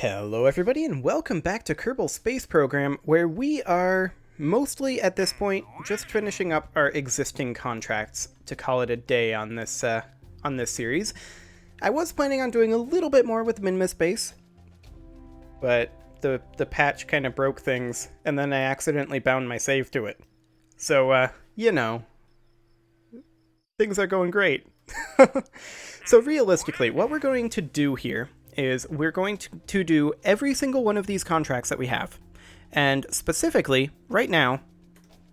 Hello everybody and welcome back to Kerbal Space Program, where we are mostly at this point just finishing up our existing contracts to call it a day on this series. I was planning on doing a little bit more with Minmus Space, but the patch kind of broke things and then I accidentally bound my save to it. So things are going great. So realistically, what we're going to do here is we're going to do every single one of these contracts that we have. And specifically, right now,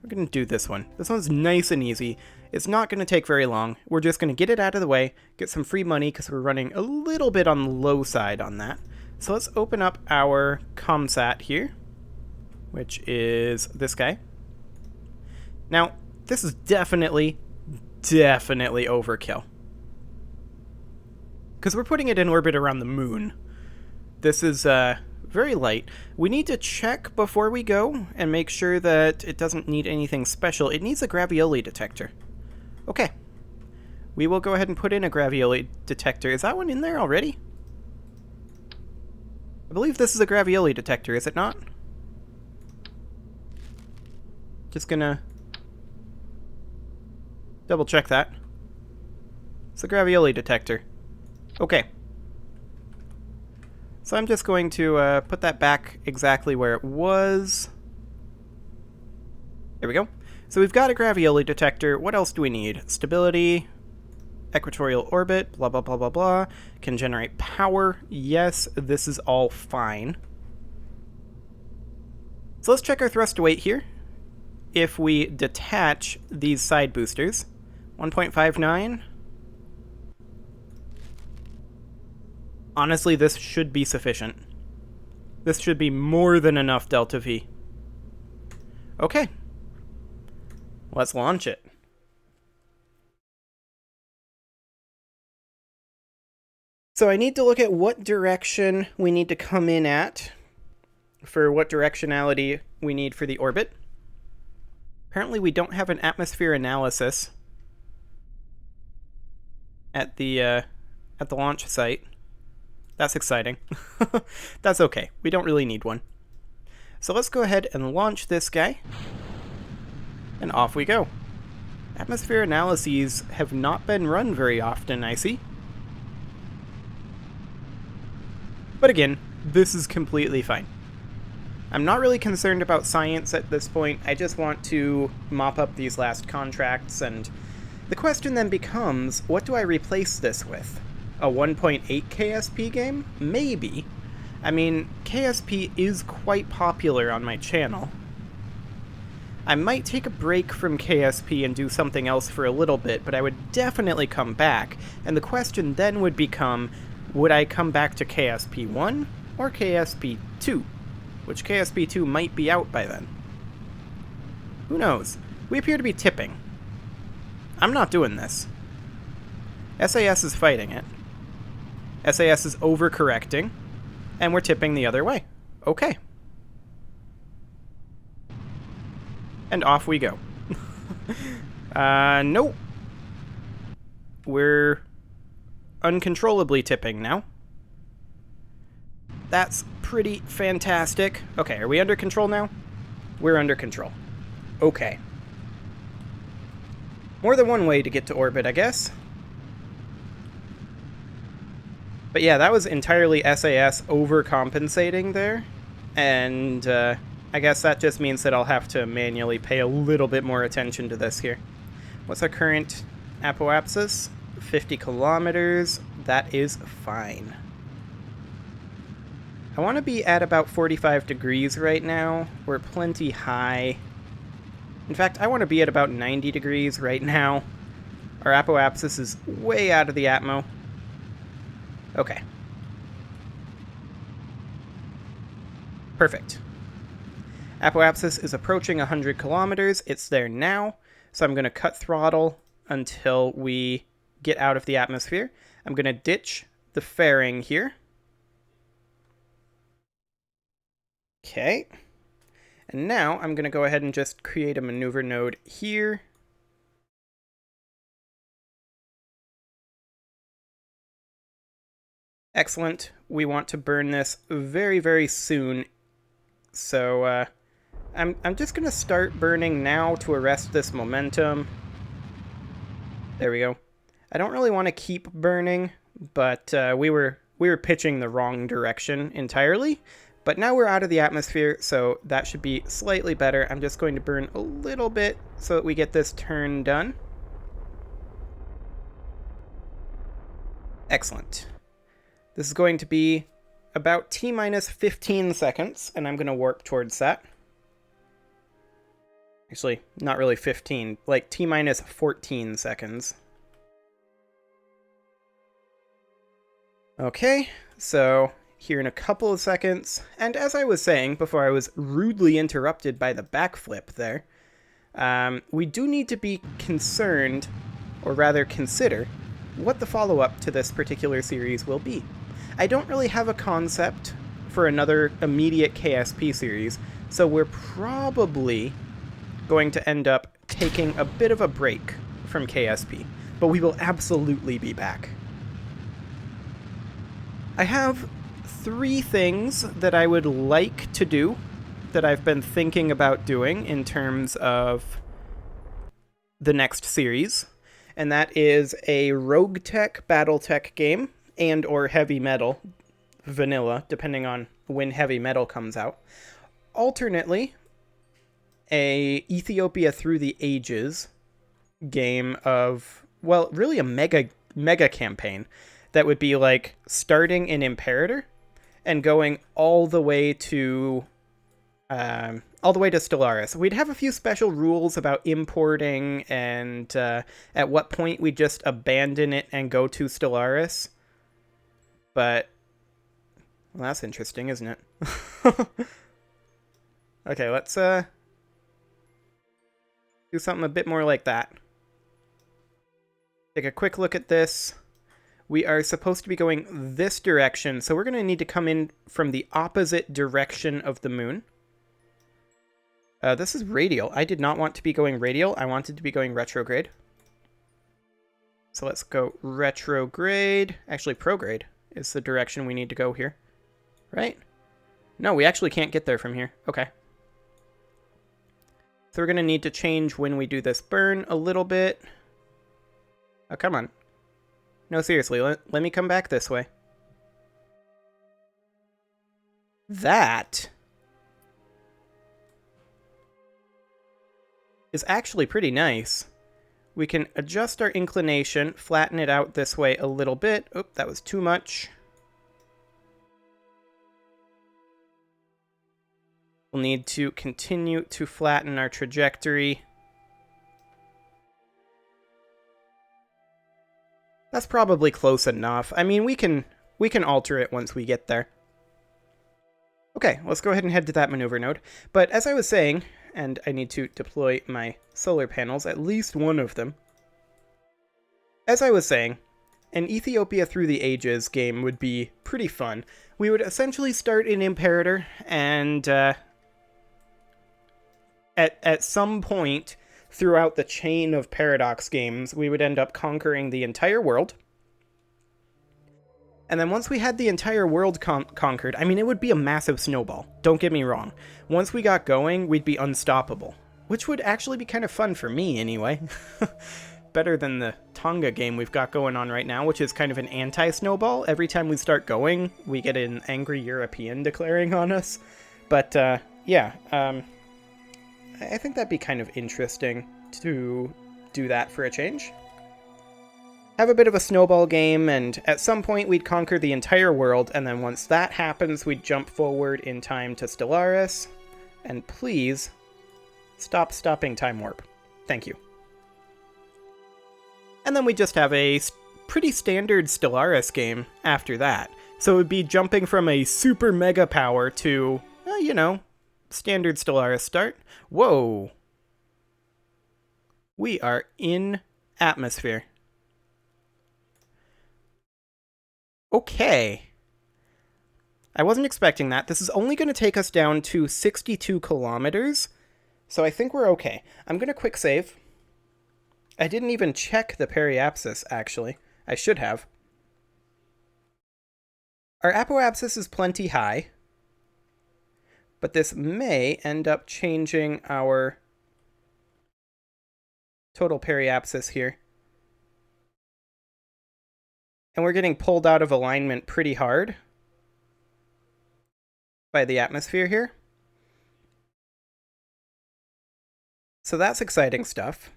we're going to do this one. This one's nice and easy. It's not going to take very long. We're just going to get it out of the way, get some free money, because we're running a little bit on the low side on that. So let's open up our ComSat here, which is this guy. Now, this is definitely overkill, because we're putting it in orbit around the moon. This is very light. We need to check before we go and make sure that it doesn't need anything special. It needs a gravioli detector. Okay. We will go ahead and put in a gravioli detector. Is that one in there already? I believe this is a gravioli detector, is it not? Just gonna double check that. It's a gravioli detector. Okay. So I'm just going to put that back exactly where it was. There we go. So we've got a gravioli detector. What else do we need? Stability, equatorial orbit, blah, blah, blah, blah, blah. Can generate power. Yes, this is all fine. So let's check our thrust to weight here. If we detach these side boosters, 1.59. Honestly, this should be sufficient. This should be more than enough Delta V. Okay. Let's launch it. So I need to look at what direction we need to come in at for what directionality we need for the orbit. Apparently we don't have an atmosphere analysis at the launch site. That's exciting. That's okay. We don't really need one. So let's go ahead and launch this guy. And off we go. Atmosphere analyses have not been run very often, I see. But again, this is completely fine. I'm not really concerned about science at this point. I just want to mop up these last contracts, and the question then becomes, what do I replace this with? A 1.8 KSP game? Maybe. I mean, KSP is quite popular on my channel. I might take a break from KSP and do something else for a little bit, but I would definitely come back, and the question then would become, would I come back to KSP 1 or KSP 2? Which KSP 2 might be out by then. Who knows? We appear to be tipping. I'm not doing this. SAS is fighting it. SAS is overcorrecting, and we're tipping the other way. Okay. And off we go. Nope. We're uncontrollably tipping now. That's pretty fantastic. Okay, are we under control now? We're under control. Okay. More than one way to get to orbit, I guess. But yeah, that was entirely SAS overcompensating there, and I guess that just means that I'll have to manually pay a little bit more attention to this here. What's our current apoapsis? 50 kilometers. That is fine. I want to be at about 45 degrees right now. We're plenty high. In fact, I want to be at about 90 degrees right now. Our apoapsis is way out of the atmo. Okay. Perfect. Apoapsis is approaching 100 kilometers. It's there now. So I'm going to cut throttle until we get out of the atmosphere. I'm going to ditch the fairing here. Okay. And now I'm going to go ahead and just create a maneuver node here. Excellent. We want to burn this very, very soon. So, I'm just going to start burning now to arrest this momentum. There we go. I don't really want to keep burning, but we were pitching the wrong direction entirely. But now we're out of the atmosphere, so that should be slightly better. I'm just going to burn a little bit so that we get this turn done. Excellent. This is going to be about T-minus 15 seconds, and I'm going to warp towards that. Actually, not really 15, like T-minus 14 seconds. Okay, so here in a couple of seconds, and as I was saying before I was rudely interrupted by the backflip there, we do need to be concerned, or rather consider, what the follow-up to this particular series will be. I don't really have a concept for another immediate KSP series, so we're probably going to end up taking a bit of a break from KSP, but we will absolutely be back. I have 3 things that I would like to do, that I've been thinking about doing in terms of the next series, and that is a Rogue Tech, Battletech game, and or Heavy Metal, vanilla, depending on when Heavy Metal comes out. Alternately, a Ethiopia Through the Ages game of, well, really a mega campaign that would be like starting in Imperator and going all the way to Stellaris. We'd have a few special rules about importing and at what point we just abandon it and go to Stellaris. But, well, that's interesting, isn't it? Okay, let's do something a bit more like that. Take a quick look at this. We are supposed to be going this direction, so we're going to need to come in from the opposite direction of the moon. This is radial. I did not want to be going radial. I wanted to be going retrograde. So let's go retrograde. Actually, prograde is the direction we need to go here. Right? No, we actually can't get there from here. Okay. So we're going to need to change when we do this burn a little bit. Oh, come on. No, seriously, let me come back this way. That is actually pretty nice. We can adjust our inclination, flatten it out this way a little bit. Oop, that was too much. We'll need to continue to flatten our trajectory. That's probably close enough. I mean, we can alter it once we get there. Okay, let's go ahead and head to that maneuver node. But as I was saying, and I need to deploy my solar panels, at least one of them. As I was saying, an Ethiopia Through the Ages game would be pretty fun. We would essentially start in Imperator, and at some point throughout the chain of Paradox games, we would end up conquering the entire world. And then once we had the entire world conquered, I mean, it would be a massive snowball. Don't get me wrong. Once we got going, we'd be unstoppable. Which would actually be kind of fun for me, anyway. Better than the Tonga game we've got going on right now, which is kind of an anti-snowball. Every time we start going, we get an angry European declaring on us. But, yeah, I think that'd be kind of interesting to do that for a change. Have a bit of a snowball game, and at some point we'd conquer the entire world, and then once that happens, we'd jump forward in time to Stellaris. And please, stop stopping time warp. Thank you. And then we just have a pretty standard Stellaris game after that. So it would be jumping from a super mega power to, you know, standard Stellaris start. Whoa. We are in atmosphere. Okay. I wasn't expecting that. This is only going to take us down to 62 kilometers, so I think we're okay. I'm going to quick save. I didn't even check the periapsis, actually. I should have. Our apoapsis is plenty high, but this may end up changing our total periapsis here. And we're getting pulled out of alignment pretty hard by the atmosphere here. So that's exciting stuff.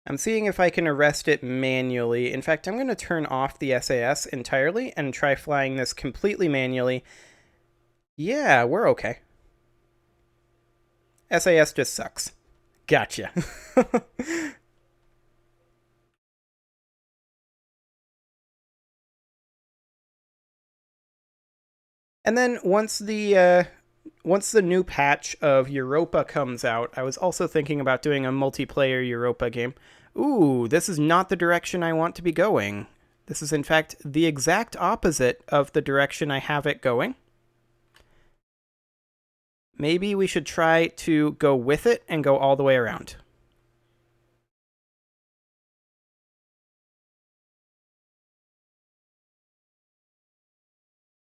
I'm seeing if I can arrest it manually. In fact, I'm going to turn off the SAS entirely and try flying this completely manually. Yeah, we're okay. SAS just sucks. Gotcha. And then once the new patch of Europa comes out, I was also thinking about doing a multiplayer Europa game. Ooh, this is not the direction I want to be going. This is, in fact, the exact opposite of the direction I have it going. Maybe we should try to go with it and go all the way around.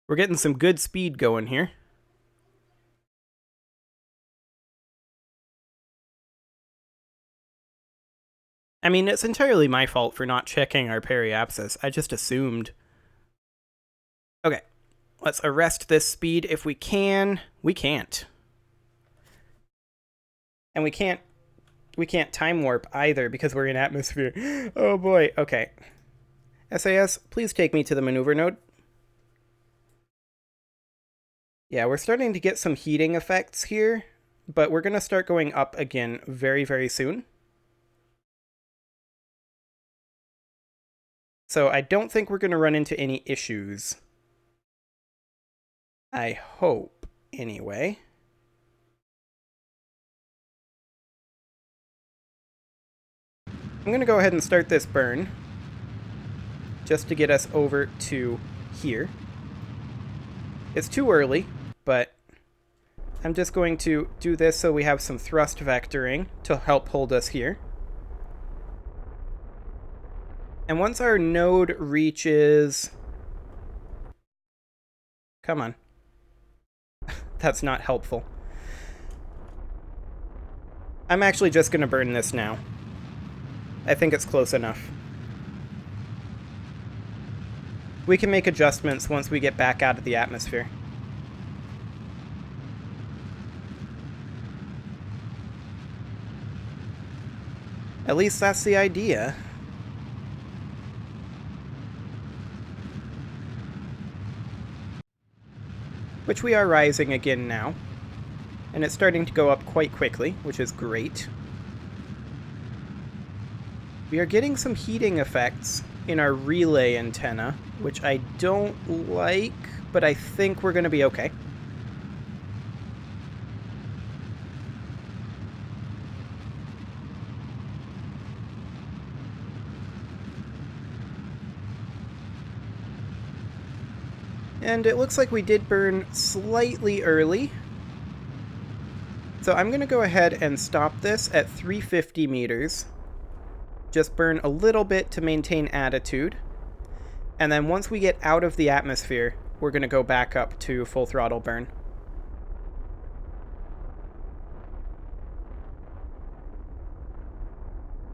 We're getting some good speed going here. I mean, it's entirely my fault for not checking our periapsis. I just assumed. Okay, let's arrest this speed if we can. We can't. And we can't time warp either because we're in atmosphere. Oh boy, okay. SAS, please take me to the maneuver node. Yeah, we're starting to get some heating effects here, but we're going to start going up again very, very soon. So I don't think we're going to run into any issues. I hope, anyway. I'm going to go ahead and start this burn, just to get us over to here. It's too early, but I'm just going to do this so we have some thrust vectoring to help hold us here. And once our node reaches... Come on. That's not helpful. I'm actually just going to burn this now. I think it's close enough. We can make adjustments once we get back out of the atmosphere. At least that's the idea. Which we are rising again now. And it's starting to go up quite quickly, which is great. We are getting some heating effects in our relay antenna, which I don't like, but I think we're going to be okay. And it looks like we did burn slightly early. So I'm going to go ahead and stop this at 350 meters. Just burn a little bit to maintain attitude. And then once we get out of the atmosphere, we're going to go back up to full throttle burn.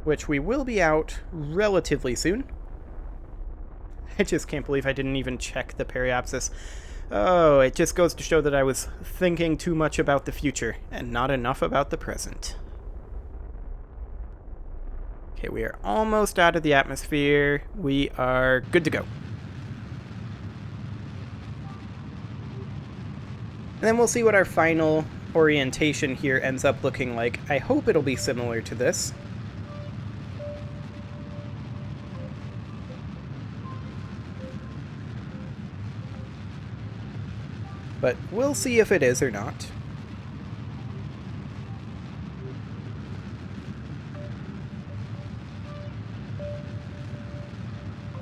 Which we will be out relatively soon. I just can't believe I didn't even check the periapsis. Oh, it just goes to show that I was thinking too much about the future and not enough about the present. Okay, we are almost out of the atmosphere. We are good to go. And then we'll see what our final orientation here ends up looking like. I hope it'll be similar to this. But we'll see if it is or not.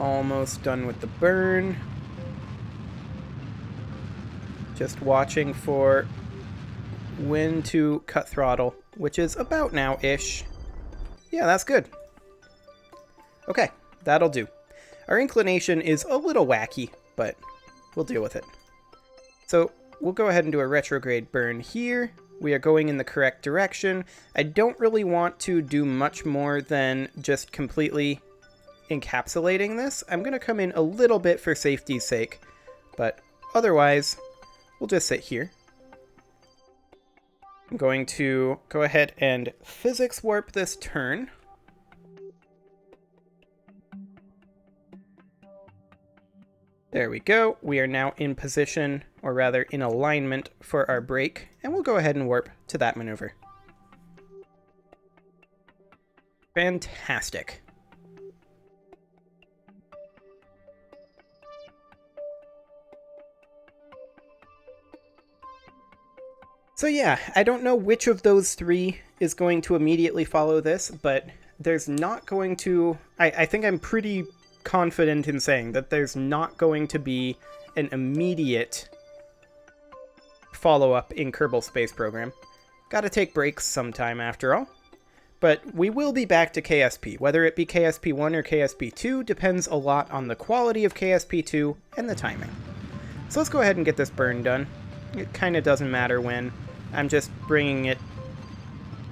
Almost done with the burn. Just watching for when to cut throttle, which is about now-ish. Yeah, that's good. Okay, that'll do. Our inclination is a little wacky, but we'll deal with it. So we'll go ahead and do a retrograde burn here. We are going in the correct direction. I don't really want to do much more than just completely encapsulating this. I'm going to come in a little bit for safety's sake, but otherwise, we'll just sit here. I'm going to go ahead and physics warp this turn. There we go. We are now in position, or rather in alignment, for our break, and we'll go ahead and warp to that maneuver. Fantastic. So yeah, I don't know which of those three is going to immediately follow this, but there's not going to... I think I'm pretty confident in saying that there's not going to be an immediate follow-up in Kerbal Space Program. Gotta take breaks sometime after all. But we will be back to KSP. Whether it be KSP1 or KSP2 depends a lot on the quality of KSP2 and the timing. So let's go ahead and get this burn done. It kind of doesn't matter when. I'm just bringing it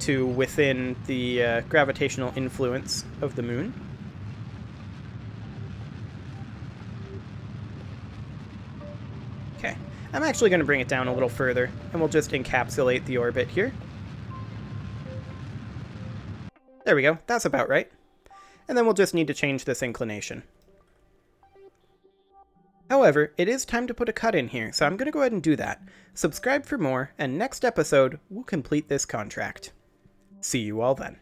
to within the gravitational influence of the moon. Okay, I'm actually going to bring it down a little further, and we'll just encapsulate the orbit here. There we go, that's about right. And then we'll just need to change this inclination. However, it is time to put a cut in here, so I'm going to go ahead and do that. Subscribe for more, and next episode, we'll complete this contract. See you all then.